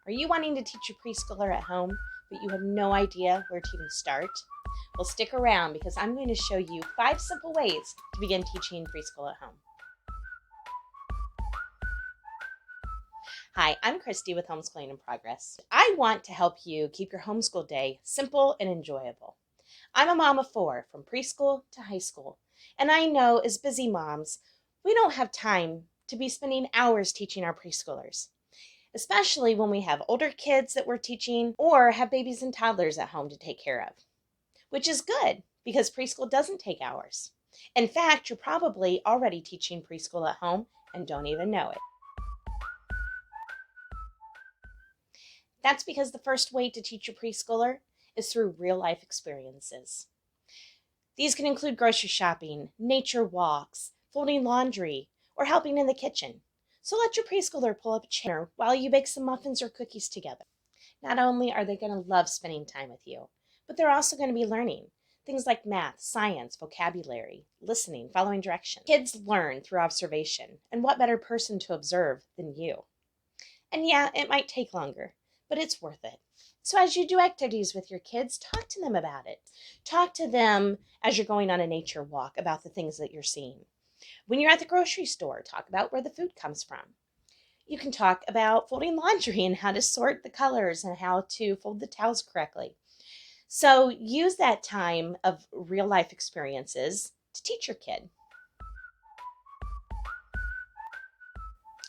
Are you wanting to teach your preschooler at home, but you have no idea where to even start? Well, stick around because I'm going to show you 5 simple ways to begin teaching preschool at home. Hi, I'm Christy with Homeschooling in Progress. I want to help you keep your homeschool day simple and enjoyable. I'm a mom of 4, from preschool to high school, and I know as busy moms, we don't have time to be spending hours teaching our preschoolers, especially when we have older kids that we're teaching or have babies and toddlers at home to take care of, which is good because preschool doesn't take hours. In fact, you're probably already teaching preschool at home and don't even know it. That's because the first way to teach your preschooler is through real-life experiences. These can include grocery shopping, nature walks, folding laundry, or helping in the kitchen. So let your preschooler pull up a chair while you bake some muffins or cookies together. Not only are they going to love spending time with you, but they're also going to be learning things like math, science, vocabulary, listening, following directions. Kids learn through observation, and what better person to observe than you? And yeah, it might take longer, but it's worth it. So as you do activities with your kids, talk to them about it. Talk to them as you're going on a nature walk about the things that you're seeing. When you're at the grocery store, talk about where the food comes from. You can talk about folding laundry and how to sort the colors and how to fold the towels correctly. So use that time of real life experiences to teach your kid.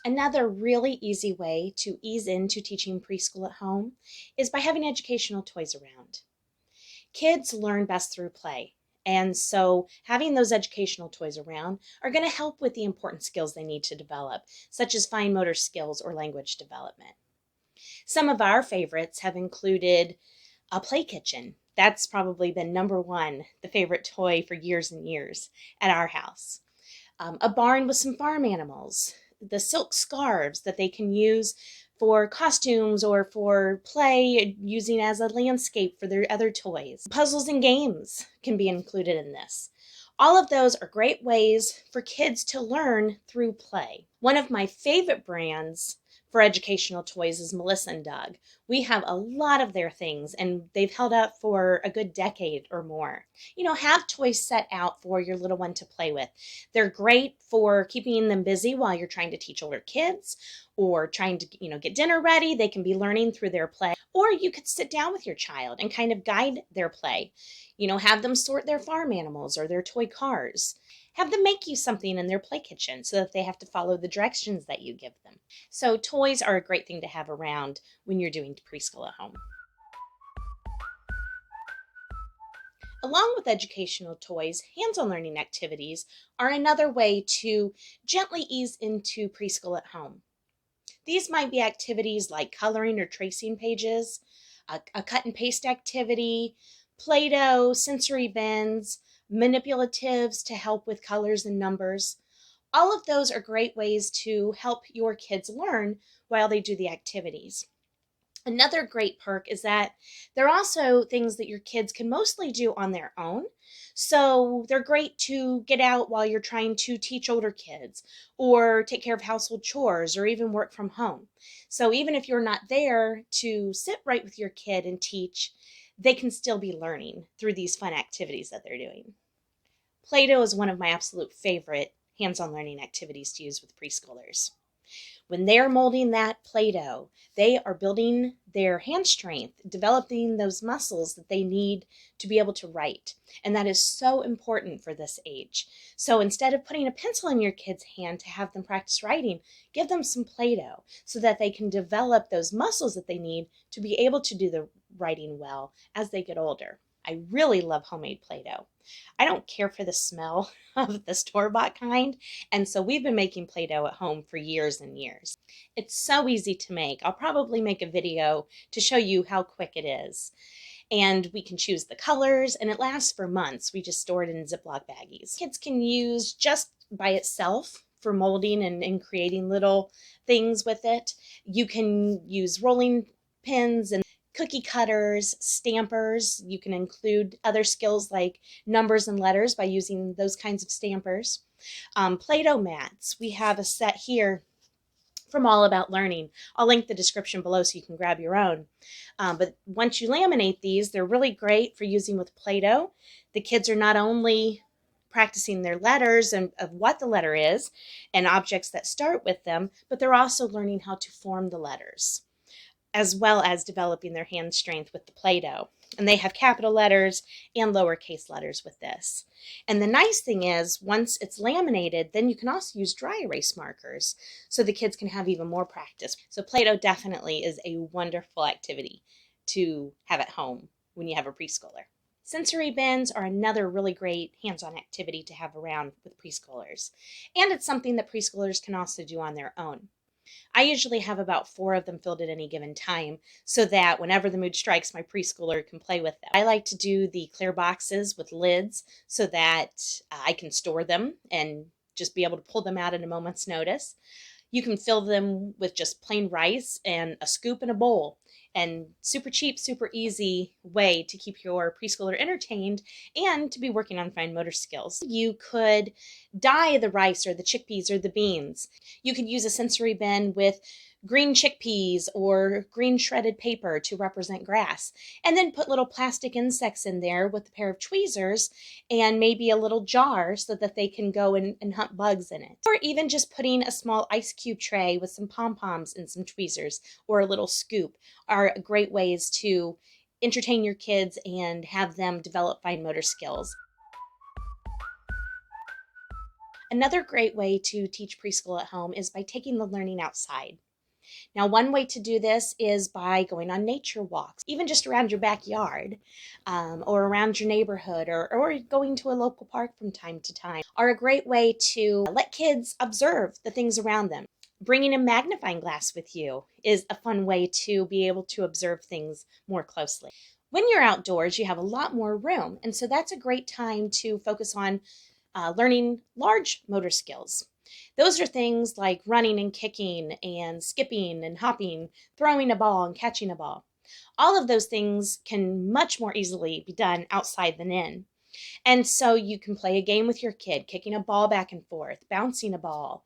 Another really easy way to ease into teaching preschool at home is by having educational toys around. Kids learn best through play, and so having those educational toys around are going to help with the important skills they need to develop, such as fine motor skills or language development. Some of our favorites have included a play kitchen. That's probably been number one, the favorite toy for years and years at our house. A barn with some farm animals, the silk scarves that they can use for costumes or for play, using as a landscape for their other toys. Puzzles and games can be included in this. All of those are great ways for kids to learn through play. One of my favorite brands for educational toys is Melissa and Doug. We have a lot of their things and they've held up for a good decade or more. Have toys set out for your little one to play with. They're great for keeping them busy while you're trying to teach older kids or trying to, get dinner ready. They can be learning through their play. Or you could sit down with your child and kind of guide their play. Have them sort their farm animals or their toy cars. Have them make you something in their play kitchen so that they have to follow the directions that you give them. So toys are a great thing to have around when you're doing preschool at home. Along with educational toys, hands-on learning activities are another way to gently ease into preschool at home. These might be activities like coloring or tracing pages, a cut and paste activity, Play-Doh, sensory bins, manipulatives to help with colors and numbers. All of those are great ways to help your kids learn while they do the activities. Another great perk is that they're also things that your kids can mostly do on their own. So they're great to get out while you're trying to teach older kids or take care of household chores or even work from home. So even if you're not there to sit right with your kid and teach, they can still be learning through these fun activities that they're doing. Play-Doh is one of my absolute favorite hands-on learning activities to use with preschoolers. When they're molding that Play-Doh, they are building their hand strength, developing those muscles that they need to be able to write. And that is so important for this age. So instead of putting a pencil in your kid's hand to have them practice writing, give them some Play-Doh so that they can develop those muscles that they need to be able to do the writing well as they get older. I really love homemade Play-Doh. I don't care for the smell of the store-bought kind, and so we've been making Play-Doh at home for years and years. It's so easy to make. I'll probably make a video to show you how quick it is. And we can choose the colors, and it lasts for months. We just store it in Ziploc baggies. Kids can use just by itself for molding and creating little things with it. You can use rolling pins and cookie cutters, stampers. You can include other skills like numbers and letters by using those kinds of stampers. Play-Doh mats. We have a set here from All About Learning. I'll link the description below so you can grab your own. But once you laminate these, they're really great for using with Play-Doh. The kids are not only practicing their letters and of what the letter is and objects that start with them, but they're also learning how to form the letters, as well as developing their hand strength with the Play-Doh. And they have capital letters and lowercase letters with this. And the nice thing is, once it's laminated, then you can also use dry erase markers so the kids can have even more practice. So Play-Doh definitely is a wonderful activity to have at home when you have a preschooler. Sensory bins are another really great hands-on activity to have around with preschoolers. And it's something that preschoolers can also do on their own. I usually have about 4 of them filled at any given time so that whenever the mood strikes, my preschooler can play with them. I like to do the clear boxes with lids so that I can store them and just be able to pull them out at a moment's notice. You can fill them with just plain rice and a scoop and a bowl. And super cheap, super easy way to keep your preschooler entertained and to be working on fine motor skills. You could dye the rice or the chickpeas or the beans. You could use a sensory bin with green chickpeas or green shredded paper to represent grass, and then put little plastic insects in there with a pair of tweezers and maybe a little jar so that they can go and hunt bugs in it. Or even just putting a small ice cube tray with some pom-poms and some tweezers or a little scoop are great ways to entertain your kids and have them develop fine motor skills. Another great way to teach preschool at home is by taking the learning outside. Now, one way to do this is by going on nature walks, even just around your backyard or around your neighborhood, or going to a local park from time to time, are a great way to let kids observe the things around them. Bringing a magnifying glass with you is a fun way to be able to observe things more closely. When you're outdoors, you have a lot more room, and so that's a great time to focus on learning large motor skills. Those are things like running and kicking and skipping and hopping, throwing a ball and catching a ball. All of those things can much more easily be done outside than in. And so you can play a game with your kid, kicking a ball back and forth, bouncing a ball,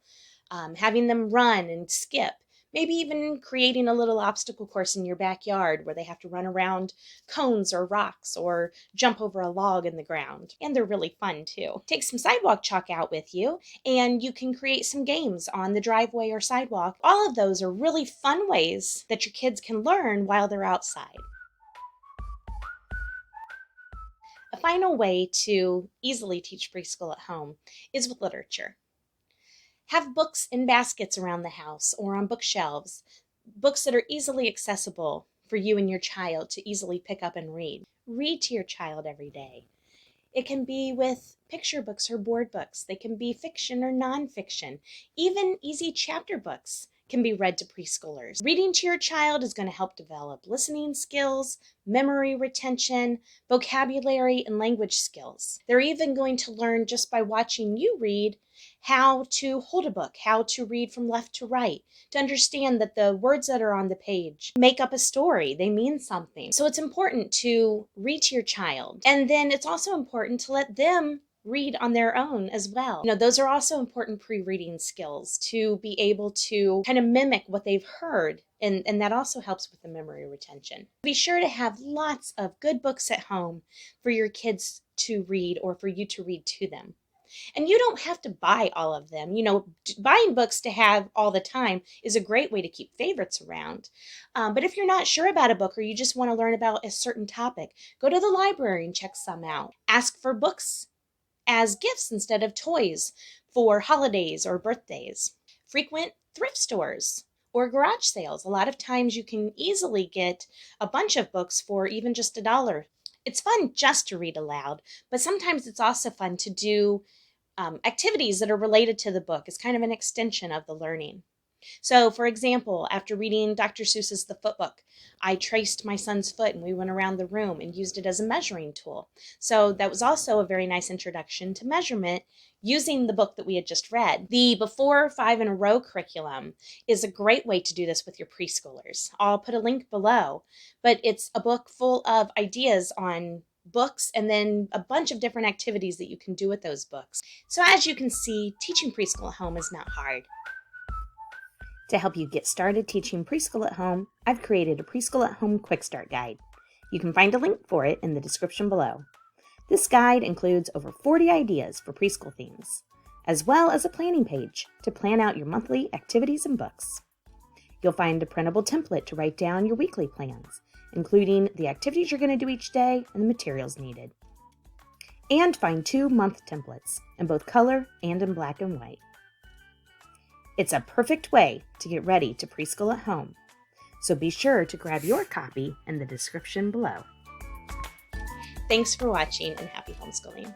having them run and skip, maybe even creating a little obstacle course in your backyard where they have to run around cones or rocks or jump over a log in the ground. And they're really fun too. Take some sidewalk chalk out with you and you can create some games on the driveway or sidewalk. All of those are really fun ways that your kids can learn while they're outside. A final way to easily teach preschool at home is with literature. Have books in baskets around the house or on bookshelves, books that are easily accessible for you and your child to easily pick up and read. Read to your child every day. It can be with picture books or board books. They can be fiction or nonfiction. Even easy chapter books can be read to preschoolers. Reading to your child is going to help develop listening skills, memory retention, vocabulary, and language skills. They're even going to learn just by watching you read how to hold a book, how to read from left to right, to understand that the words that are on the page make up a story. They mean something. So it's important to read to your child. And then it's also important to let them read on their own as well. Those are also important pre-reading skills to be able to kind of mimic what they've heard. And that also helps with the memory retention. Be sure to have lots of good books at home for your kids to read or for you to read to them. And you don't have to buy all of them. Buying books to have all the time is a great way to keep favorites around. But if you're not sure about a book or you just want to learn about a certain topic, go to the library and check some out. Ask for books as gifts instead of toys for holidays or birthdays. Frequent thrift stores or garage sales. A lot of times you can easily get a bunch of books for even just $1. It's fun just to read aloud, but sometimes it's also fun to do activities that are related to the book. It's kind of an extension of the learning. So, for example, after reading Dr. Seuss's The Foot Book, I traced my son's foot and we went around the room and used it as a measuring tool. So that was also a very nice introduction to measurement using the book that we had just read. The Before 5 in a Row curriculum is a great way to do this with your preschoolers. I'll put a link below, but it's a book full of ideas on books and then a bunch of different activities that you can do with those books. So as you can see, teaching preschool at home is not hard. To help you get started teaching preschool at home, I've created a Preschool at Home Quick Start Guide. You can find a link for it in the description below. This guide includes over 40 ideas for preschool themes, as well as a planning page to plan out your monthly activities and books. You'll find a printable template to write down your weekly plans, including the activities you're going to do each day and the materials needed. And find 2 month templates in both color and in black and white. It's a perfect way to get ready to preschool at home, so be sure to grab your copy in the description below. Thanks for watching and happy homeschooling.